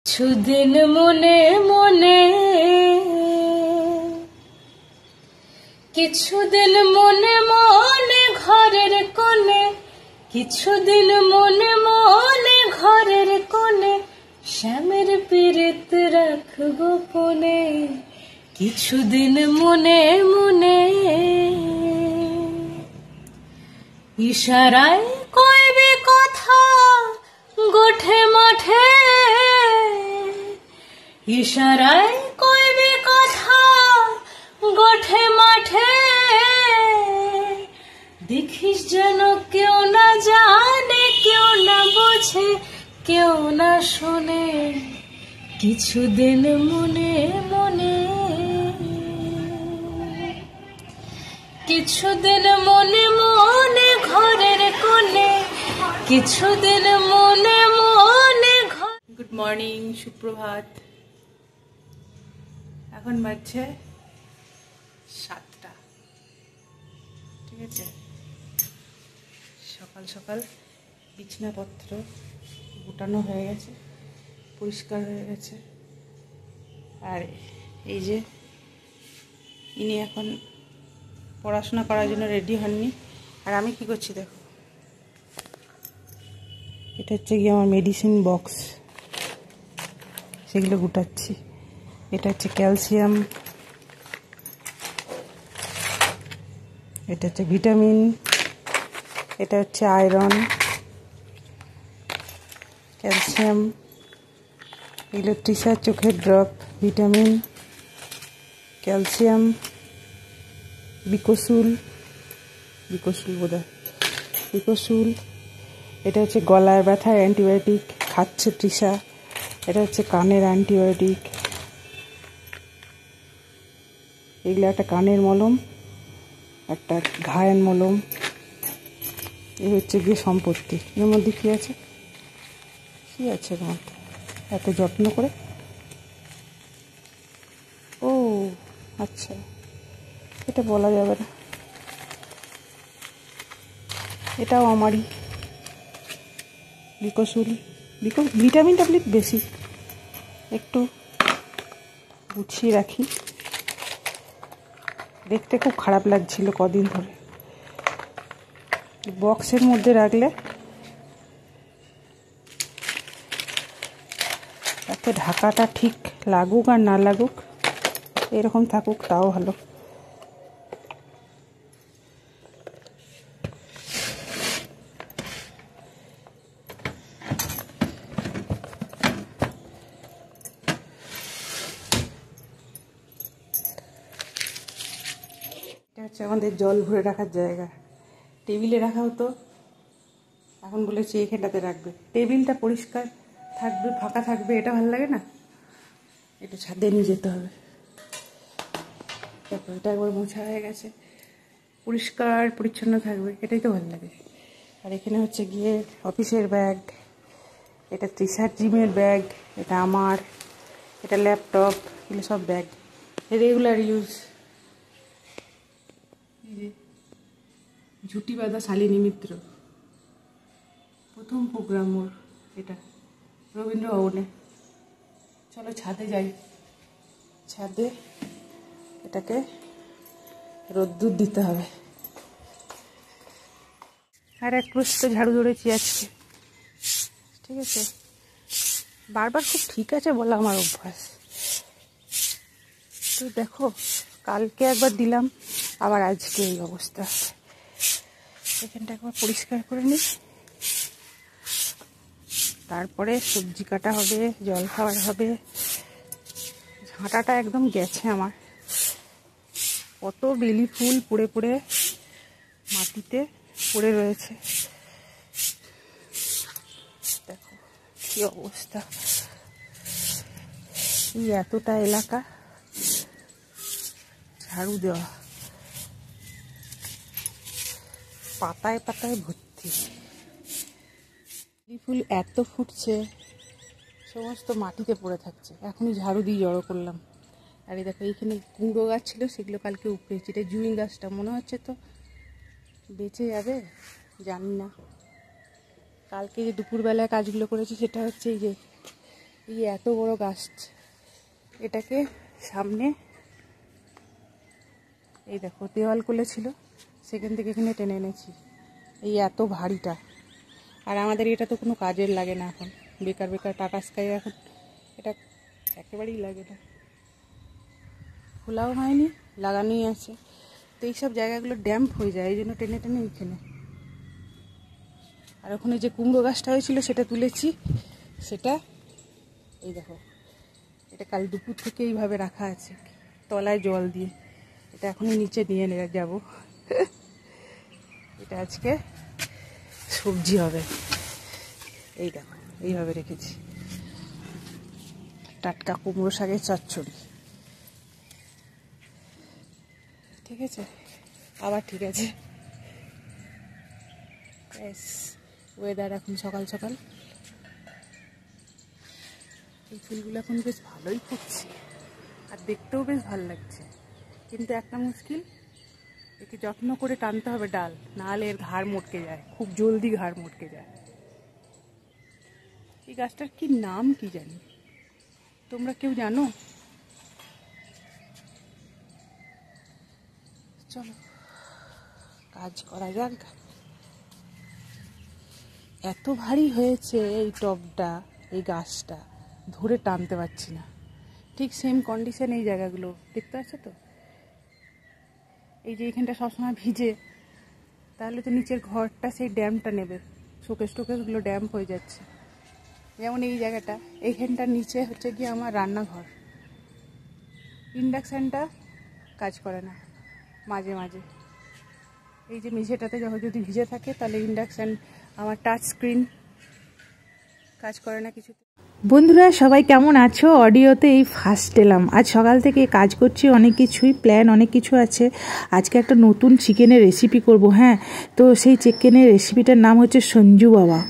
কিছুদিন মনে মনে, কিছুদিন মনে মনে ঘরের কোণে, কিছুদিন মনে মনে ঘরের কোণে শ্যামের পীড়িত রাখবো কোণে। কিছুদিন মনে মনে ইশারায় কইবে কথা গোঠে মাঠে, ইশারায় কইবে কথা গোঠে মাঠে। দেখিস যেন কেউ না জানে, কেউ না বোঝে, কেউ না শোনে। কিছুদিন মনে মনে, কিছুদিন মনে মনে ঘরের কোণে, কিছুদিন মনে মনে। গুড মর্নিং, সুপ্রভাত। এখন বাজছে 7টা, ঠিক আছে। সকাল সকাল বিছানাপত্র গুটানো হয়ে গেছে, পরিষ্কার হয়ে গেছে। আর এই যে ইনি এখন পড়াশোনা করার জন্য রেডি হননি। আর আমি কি করছি দেখো, এটা হচ্ছে গিয়ে আমার মেডিসিন বক্স, সেগুলো গুটাচ্ছি। এটা হচ্ছে ক্যালসিয়াম, এটা হচ্ছে ভিটামিন, এটা হচ্ছে আয়রন, ক্যালসিয়াম, এগুলো তৃষার চোখের drop, vitamin, calcium, Becosules, Becosules বোধহয়, বিকোসুল। এটা হচ্ছে গলার ব্যথার অ্যান্টিবায়োটিক, খাচ্ছে তৃষা। এটা হচ্ছে কানের অ্যান্টিবায়োটিক, এগুলো একটা কানের মলম, একটা ঘায়ের মলম। এই হচ্ছে গিয়ে সম্পত্তি। এর মধ্যে কী আছে, কী আছে এর মধ্যে এত যত্ন করে? ও আচ্ছা, এটা বলা যাবে না, এটাও আমারই। বিকোসুল, ভিটামিন ট্যাবলেট বেশি, একটু গুছিয়ে রাখি। দেখতে খুব খারাপ লাগছিল কদিন ধরে। বক্সের মধ্যে রাখলে তাতে ঢাকাটা ঠিক লাগুক আর না লাগুক, এরকম থাকুক তাও ভালো। এটা হচ্ছে আমাদের জল ভরে রাখার জায়গা। টেবিলে রাখা হতো, এখন বলেছি এখানটাতে রাখবে। টেবিলটা পরিষ্কার থাকবে, ফাঁকা থাকবে, এটা ভালো লাগে না। এটা ছাদে নিয়ে যেতে হবে। তারপর এটা একবার মোছা হয়ে গেছে, পরিষ্কার পরিচ্ছন্ন থাকবে, এটাই তো ভালো লাগে। আর এখানে হচ্ছে গিয়ে অফিসের ব্যাগ, এটা তৃষার জিমের ব্যাগ, এটা আমার, এটা ল্যাপটপ, এগুলো সব ব্যাগ রেগুলার ইউজ। ঝুটি বাঁধা শালিনী মিত্র, প্রথম প্রোগ্রাম ওর এটা রবীন্দ্র ভবনে। চলো ছাদে যাই, ছাদে এটাকে রোদ্দুর দিতে হবে। আর এক প্রস্ত ঝাড়ু ধরেছি আজকে, ঠিক আছে। বারবার খুব ঠিক আছে বলা আমার অভ্যাস। তো দেখো, কালকে একবার দিলাম, আবার আজকে এই অবস্থা। এখানটা একবার পরিষ্কার করে নিই, তারপরে সবজি কাটা হবে, জল খাওয়ার হবে। ঝাঁটাটা একদম গেছে আমার, কত বেলি ফুল পড়ে পড়ে মাটিতে পড়ে রয়েছে। দেখো কি অবস্থা, এই এতটা এলাকা ঝাড়ু দেওয়া, পাতায় পাতায় ভর্তি। বেলি ফুল এত ফুটছে, সমস্ত মাটিতে পড়ে থাকছে। এখনই ঝাড়ু দিয়ে জড়ো করলাম। আর এই দেখো, এইখানে কুমড়ো গাছ ছিল, সেগুলো কালকে উপড়েছি। এটা জুঁই গাছটা, মনে হচ্ছে তো বেঁচে যাবে, জানি না। কালকে যে দুপুরবেলায় কাজগুলো করেছি সেটা হচ্ছে এই যে এই এত বড় গাছ, এটাকে সামনে এই দেখো দেওয়াল করেছিল, সেখান থেকে এখানে টেনে এনেছি। এই এত ভারীটা, আর আমাদের এটা তো কোনো কাজের লাগে না এখন, বেকার বেকার টাটা স্কাই এখন এটা একেবারেই লাগে না, খোলাও হয়নি, লাগানোই আছে। তো এইসব জায়গাগুলো ড্যাম্প হয়ে যায়, এই জন্য টেনে টেনে এইখানে। আর ওখানে যে কুমড়ো গাছটা হয়েছিল সেটা তুলেছি, সেটা এই দেখো, এটা কাল দুপুর থেকে এইভাবে রাখা আছে তলায় জল দিয়ে। এটা এখনই নিচে নিয়ে যাব, এটা আজকে সবজি হবে। এই দেখো এইভাবে রেখেছি, টাটকা কুমড়ো শাকের চচ্চড়ি। ঠিক আছে, আবার ঠিক আছে। ওয়েদার এখন সকাল সকাল, এই ফুলগুলো এখন বেশ ভালোই ফুটছে আর দেখতেও বেশ ভালো লাগছে, কিন্তু একটা মুশকিল, একে যত্ন করে টানতে হবে ডাল, নাহলে এর ঘাড় মটকে যায়, খুব জলদি ঘাড় মটকে যায়। এই গাছটার কি নাম কি জানি, তোমরা কেউ জানো? চলো কাজ করা যাক। এত ভারী হয়েছে এই টবটা, এই গাছটা ধরে টানতে পারছি না। ঠিক সেম কন্ডিশন এই জায়গাগুলো দেখতে পাচ্ছ তো, এই যে এইখানটা সবসময় ভিজে, তাহলে তো নিচের ঘরটা সেই ড্যাম্পটা নেবে, শোকেস টোকেসগুলো ড্যাম্প হয়ে যাচ্ছে। যেমন এই জায়গাটা, এইখানটার নিচে হচ্ছে গিয়ে আমার রান্নাঘর, ইন্ডাকশানটা কাজ করে না মাঝে মাঝে। এই যে মেঝেটাতে যখন যদি ভিজে থাকে তাহলে ইন্ডাকশান, আমার টাচ স্ক্রিন কাজ করে না কিছুতে। বন্ধুরা সবাই কেমন আছো? অডিওতে এই ফার্স্ট এলাম, আজ সকাল থেকে কাজ করছি, অনেক কিছুই প্ল্যান, অনেক কিছু আছে। আজকে একটা নতুন চিকেনের রেসিপি করব। হ্যাঁ, তো সেই চিকেনের রেসিপিটার নাম হচ্ছে সঞ্জু বাবা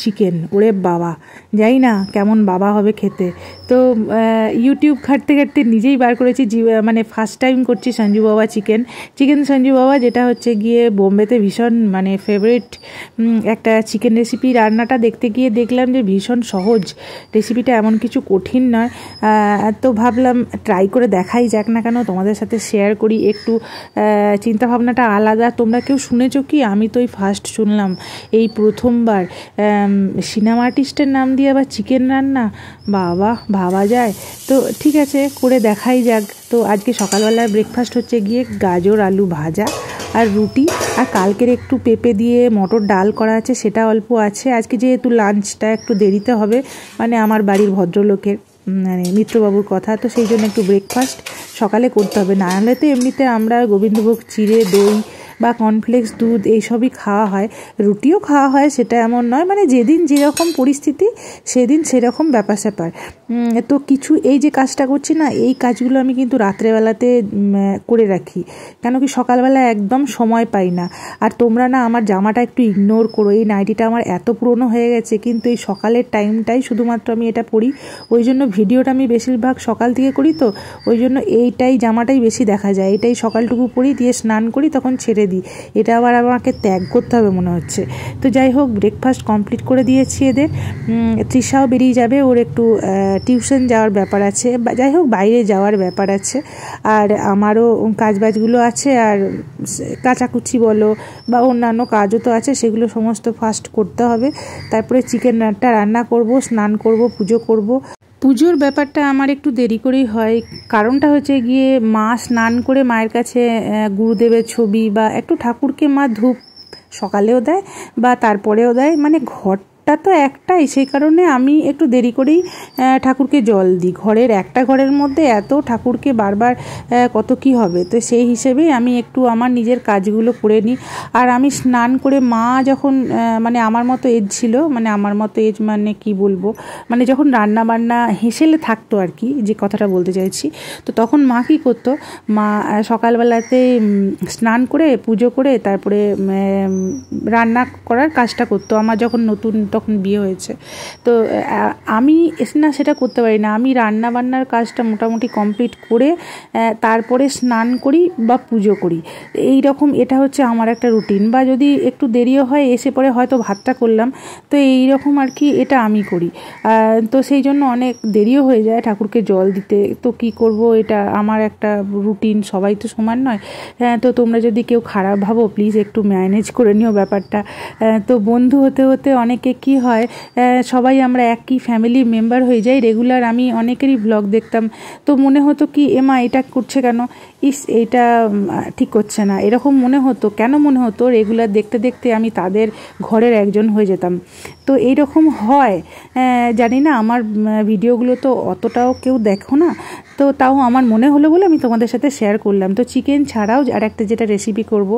চিকেন। ওরে বাবা, যাই না কেমন বাবা হবে খেতে। তো ইউটিউব ঘাঁটতে ঘাঁটতে নিজেই বার করেছি, মানে ফার্স্ট টাইম করছি সঞ্জু বাবা চিকেন সঞ্জু বাবা, যেটা হচ্ছে গিয়ে বোম্বেতে ভীষণ মানে ফেভারিট একটা চিকেন রেসিপি। রান্নাটা দেখতে গিয়ে দেখলাম যে ভীষণ সহজ, রেসিপিটা এমন কিছু কঠিন নয়। তো ভাবলাম ট্রাই করে দেখাই যাক না কেন, তোমাদের সাথে শেয়ার করি একটু। চিন্তাভাবনাটা আলাদা। তোমরা কেউ শুনেছো কি? আমি তো এই ফার্স্ট শুনলাম, এই প্রথমবার সিনেমা আর্টিস্টের নাম দিয়ে আবার চিকেন রান্না, বাবা ভাবা যায়। তো ঠিক আছে, করে দেখাই যাক। তো আজকে সকালবেলার ব্রেকফাস্ট হচ্ছে গিয়ে গাজর আলু ভাজা আর রুটি, আর কালকের একটু পেঁপে দিয়ে মটর ডাল করা আছে, সেটা অল্প আছে। আজকে যেহেতু লাঞ্চটা একটু দেরিতে হবে, মানে আমার বাড়ির ভদ্রলোকের, মানে মিত্রবাবুর কথা, তো সেই জন্য একটু ব্রেকফাস্ট সকালে করতে হবে। না হলে তো এমনিতে আমরা গোবিন্দভোগ চিড়ে, দই বা কর্নফ্লেক্স, দুধ এইসবই খাওয়া হয়, রুটিও খাওয়া হয়, সেটা এমন নয়, মানে যেদিন যেরকম পরিস্থিতি সেদিন সেরকম ব্যাপার স্যাপার। তো কিছু এই যে কাজটা করছি না, এই কাজগুলো আমি কিন্তু রাত্রেবেলাতে করে রাখি, কেন কি সকালবেলা একদম সময় পাই না। আর তোমরা না আমার জামাটা একটু ইগনোর করো, এই নাইটিটা আমার এত পুরনো হয়ে গেছে, কিন্তু এই সকালের টাইমটাই শুধুমাত্র আমি এটা পরি, ওই জন্য ভিডিওটা আমি বেশিরভাগ সকাল থেকে করি, তো ওই জন্য এইটাই জামাটাই বেশি দেখা যায়, এটাই সকালটুকু পরি, দিয়ে স্নান করি, তখন ছেড়ে দিই। এটা আবার আমাকে ত্যাগ করতে হবে মনে হচ্ছে। তো যাই হোক, ব্রেকফাস্ট কমপ্লিট করে দিয়েছি এদের। তৃষাও বেরিয়ে যাবে, ওর একটু টিউশন যাওয়ার ব্যাপার আছে, যাই হোক বাইরে যাওয়ার ব্যাপার আছে, আর আমারও কাজবাজগুলো আছে, আর কাচাকুচি বলো বা অন্যান্য কাজও তো আছে, সেগুলো সমস্ত ফার্স্ট করতে হবে। তারপরে চিকেনটা রান্না করব, স্নান করব, পুজো করব। পুজোর ব্যাপারটা আমার একটু দেরি করেই হয়, কারণটা হচ্ছে গিয়ে মা স্নান করে মায়ের কাছে গুরুদেবের ছবি বা একটু ঠাকুরকে মা ধূপ সকালেও দেয় বা তারপরেও দেয়, মানে ঘরটা তো একটাই, সেই কারণে আমি একটু দেরি করেই ঠাকুরকে জল দিই। ঘরের মধ্যে এত ঠাকুরকে বারবার কত কি হবে, তো সেই হিসেবেই আমি একটু আমার নিজের কাজগুলো করে নিই। আর আমি স্নান করে, মা যখন মানে আমার মতো এজ ছিল, মানে আমার মতো এজ মানে কি বলবো, মানে যখন রান্না বান্না হেসেলে থাকতো আর কি, যে কথাটা বলতে চাইছি, তো তখন মা কী করতো, মা সকালবেলাতে স্নান করে পুজো করে তারপরে রান্না করার কাজটা করতো। আমার যখন নতুন তখন বিয়ে হয়েছে। তো আমি না সেটা করতে পারি না। আমি রান্না বান্নার কাজটা মোটামুটি কমপ্লিট করে তারপরে স্নান করি বা পুজো করি, এই রকম এটা হচ্ছে আমার একটা রুটিন। বা যদি একটু দেরিও হয় এসে পরে হয়তো ভাতটা করলাম, তো এই রকম আর কি এটা আমি করি। তো সেই জন্য অনেক দেরিও হয়ে যায় ঠাকুরকে জল দিতে। তো কি করব, এটা আমার একটা রুটিন, সবাই তো সমান নয়। তো তোমরা যদি কেউ খারাপ ভাবো প্লিজ একটু ম্যানেজ করে নিও ব্যাপারটা। তো বন্ধু হতে হতে অনেকে কি হয়, সবাই আমরা একই ফ্যামিলির মেম্বার হয়ে যাই রেগুলার। আমি অনেকেরই ব্লগ দেখতাম, তো মনে হতো কি এমা এটা করছে কেন, এইটা ঠিক করছে না, এরকম মনে হতো। কেন মনে হতো, রেগুলার দেখতে দেখতে আমি তাদের ঘরের একজন হয়ে যেতাম। তো এইরকম হয়, জানি না, আমার ভিডিওগুলো তো অতটাও কেউ দেখো না, তো তাও আমার মনে হলো বলে আমি তোমাদের সাথে শেয়ার করলাম। তো চিকেন ছাড়াও আর একটা যেটা রেসিপি করব,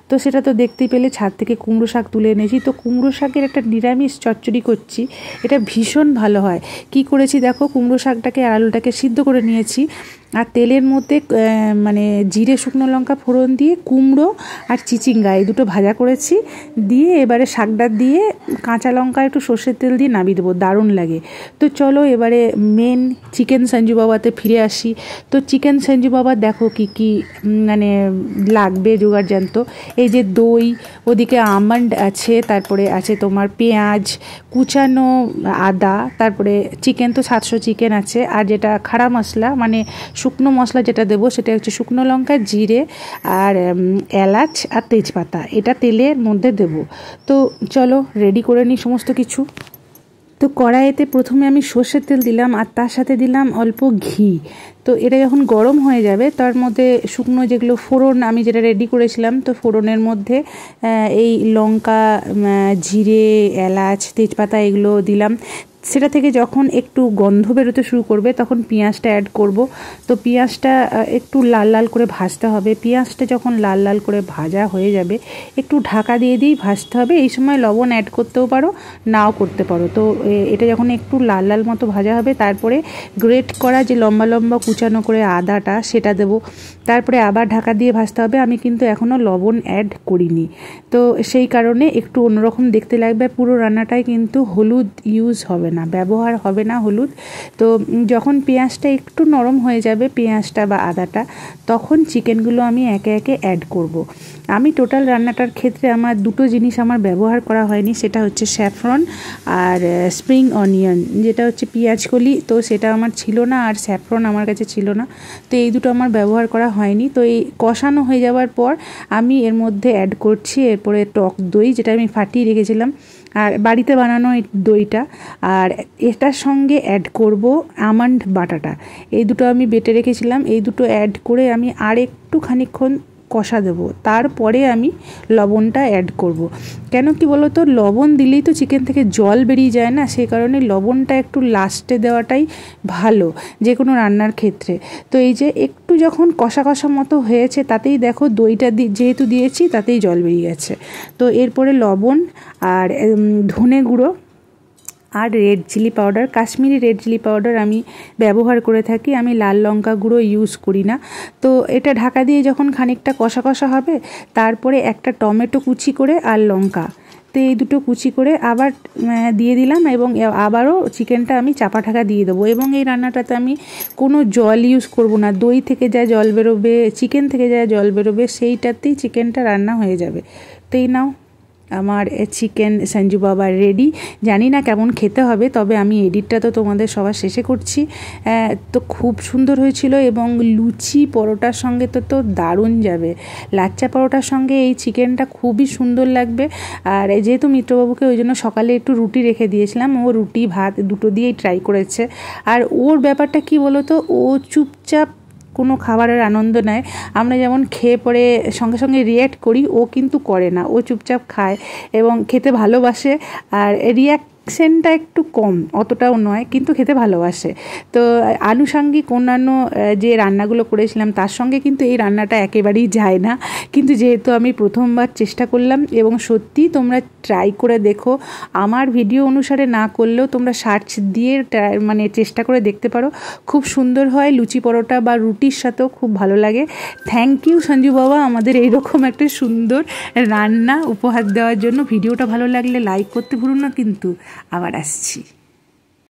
তো সেটা তো দেখতেই পেলে, ছাদ থেকে কুমড়ো শাক তুলে এনেছি। তো কুমড়ো শাকের একটা নিরামিষ চচ্চড়ি করছি, এটা ভীষণ ভালো হয়। কি করেছি দেখো, কুমড়ো শাকটাকে আর আলুটাকে সিদ্ধ করে নিয়েছি, আর তেলের মধ্যে মানে জিরে শুকনো লঙ্কা ফোড়ন দিয়ে কুমড়ো আর চিচিঙ্গা এই দুটো ভাজা করেছি, দিয়ে এবারে শাকটা দিয়ে কাঁচা লঙ্কা একটু সর্ষের তেল দিয়ে নামিয়ে দেবো, দারুণ লাগে। তো চলো এবারে মেন চিকেন সঞ্জু বাবাতে ফিরে আসি। তো চিকেন সঞ্জু বাবা দেখো কি কি মানে লাগবে জোগাড় জানত। এই যে দই, ওদিকে আমন্ড আছে, তারপরে আছে তোমার পেঁয়াজ কুচানো, আদা, তারপরে চিকেন তো 700 চিকেন আছে। আর যেটা খাড়া মশলা মানে শুকনো মশলা যেটা দেবো সেটা হচ্ছে শুকনো লঙ্কা, জিরে আর এলাচ আর তেজপাতা, এটা তেলের মধ্যে দেবো। তো চলো রেডি করে নিই সমস্ত কিছু। তো কড়াইতে প্রথমে আমি সর্ষের তেল দিলাম আর তার সাথে দিলাম অল্প ঘি। তো এটা যখন গরম হয়ে যাবে তার মধ্যে শুকনো যেগুলো ফোড়ন আমি যেটা রেডি করেছিলাম, তো ফোড়নের মধ্যে এই লঙ্কা, জিরে, এলাচ, তেজপাতা এগুলো দিলাম। সেটা থেকে যখন একটু গন্ধ বেরোতে শুরু করবে তখন পেঁয়াজটা অ্যাড করব। তো পেঁয়াজটা একটু লাল লাল করে ভাজতে হবে। পেঁয়াজটা যখন লাল লাল করে ভাজা হয়ে যাবে একটু ঢাকা দিয়ে দিয়েই ভাজতে হবে। এই সময় লবণ অ্যাড করতেও পারো, নাও করতে পারো। তো এটা যখন একটু লাল লাল মতো ভাজা হবে তারপরে গ্রেট করা যে লম্বা লম্বা কুচানো করে আদাটা সেটা দেবো। তারপরে আবার ঢাকা দিয়ে ভাজতে হবে। আমি কিন্তু এখনও লবণ অ্যাড করিনি, তো সেই কারণে একটু অন্যরকম দেখতে লাগবে। পুরো রান্নাটায় কিন্তু হলুদ ইউজ হবে না, ব্যবহার হবে না হলুদ। তো যখন পেঁয়াজটা একটু নরম হয়ে যাবে, পেঁয়াজটা বা আদাটা, তখন চিকেনগুলো আমি একে একে অ্যাড করব। আমি টোটাল রান্নাটার ক্ষেত্রে আমার দুটো জিনিস আমার ব্যবহার করা হয়নি, সেটা হচ্ছে স্যাফরন আর স্প্রিং অনিয়ন, যেটা হচ্ছে পেঁয়াজকলি, তো সেটা আমার ছিল না, আর স্যাফরন আমার কাছে ছিল না, তো এই দুটো আমার ব্যবহার করা হয়নি। তো এই কষানো হয়ে যাওয়ার পর আমি এর মধ্যে অ্যাড করছি এরপরে টক দই, যেটা আমি ফাটিয়ে রেখেছিলাম, আর বাড়িতে বানানো এই দইটা। আর এটার সঙ্গে অ্যাড করব আমন্ড বাটাটা, এই দুটো আমি বেটে রেখেছিলাম। এই দুটো অ্যাড করে আমি আর একটু খানিকক্ষণ কষা দেবো, তারপরে আমি লবণটা অ্যাড করব। কেন কি বলো তো, লবণ দিলেই তো চিকেন থেকে জল বেরিয়ে যায় না, সেই কারণে লবণটা একটু লাস্টে দেওয়াটাই ভালো যে কোনো রান্নার ক্ষেত্রে। তো এই যে একটু যখন কষা কষা মতো হয়েছে তাতেই দেখো দইটা যেহেতু দিয়েছি তাতেই জল বেরিয়ে গেছে। তো এরপরে লবণ আর ধনে গুঁড়ো আর red chilli powder, Kashmiri red chilli powder আমি ব্যবহার করে থাকি, আমি লাল লঙ্কা গুঁড়ো ইউজ করি না। তো এটা ঢাকা দিয়ে যখন খানিকটা কষা কষা হবে তারপরে একটা টমেটো কুচি করে আর লঙ্কা, তো এই দুটো কুচি করে আবার দিয়ে দিলাম এবং আবারও চিকেনটা আমি চাপা ঢাকা দিয়ে দেবো। এবং এই রান্নাটাতে আমি কোনো জল ইউজ করব না, দই থেকে যা জল বেরোবে, চিকেন থেকে যা জল বেরোবে সেইটাতেই চিকেনটা রান্না হয়ে যাবে। তো এই নাও আমার চিকেন সঞ্জু বাবা রেডি। জানি না কেমন খেতে হবে, তবে আমি এডিটটা তো তোমাদের সবার শেষে করছি। তো খুব সুন্দর হয়েছিল এবং লুচি পরোটার সঙ্গে তো দারুণ যাবে। লাচ্চা পরোটার সঙ্গে এই চিকেনটা খুবই সুন্দর লাগবে। আর যেহেতু মিত্রবাবুকে ওই জন্য সকালে একটু রুটি রেখে দিয়েছিলাম, ও রুটি ভাত দুটো দিয়েই ট্রাই করেছে। আর ওর ব্যাপারটা কি বলো তো, ও চুপচাপ কোনো খাবারের আনন্দ নেয়। আমরা যেমন খেয়ে পরে সঙ্গে সঙ্গে রিয়্যাক্ট করি, ও কিন্তু করে না, ও চুপচাপ খায় এবং খেতে ভালোবাসে। আর রিয়্যাক্ট সেন্টটা একটু কম, অতটাও নয়, কিন্তু খেতে ভালোবাসে। তো আনুষাঙ্গিক অন্যান্য যে রান্নাগুলো করেছিলাম তার সঙ্গে কিন্তু এই রান্নাটা একেবারেই যায় না। কিন্তু যেহেতু আমি প্রথমবার চেষ্টা করলাম, এবং সত্যি তোমরা ট্রাই করে দেখো, আমার ভিডিও অনুসারে না করলেও তোমরা সার্চ দিয়ে মানে চেষ্টা করে দেখতে পারো, খুব সুন্দর হয়। লুচি পরোটা বা রুটির সাথেও খুব ভালো লাগে। থ্যাংক ইউ সঞ্জু বাবা আমাদের এইরকম একটা সুন্দর রান্না উপহার দেওয়ার জন্য। ভিডিওটা ভালো লাগলে লাইক করতে ভুলো না কিন্তু। আবার আসছি।